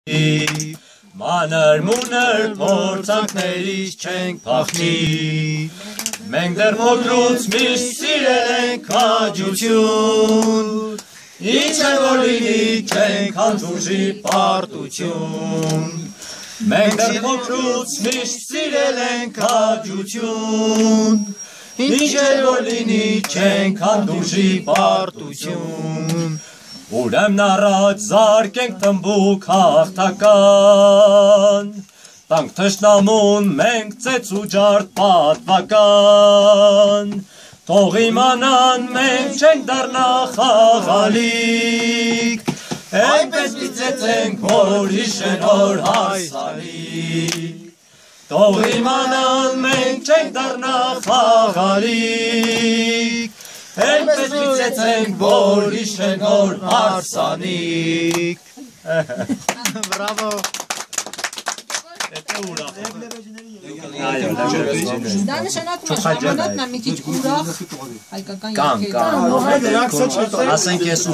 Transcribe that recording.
Մանր մունր փորձանքներից չենք փախնի Մենք դեռ փոքրուց միշտ սիրել ենք քաջություն Ինչ է որ լինի չենք հանդուրժի պարտություն Մենք դեռ փոքրուց միշտ սիրել ենք քաջություն Ինչ է որ լինի չենք հանդուրժի պարտություն Ուրեմն առաջ զարկենք թմբուկ հաղթական Տանք թշնամուն մենք ծեծ ու ջարդ պատվական Թող իմանան մենք չենք դառնա խաղալիք Այնպես մի ծեծենք որ հիշեն օր հասալիք Թող իմանան մենք չենք դառնա խաղալիք Այնպես մի ծեծենք որ հիշեն օր հարսանիք Բրավո Դա նշանակում է ժամանակն է մի քիչ ուրախ հայկական երգեր Ասենք ես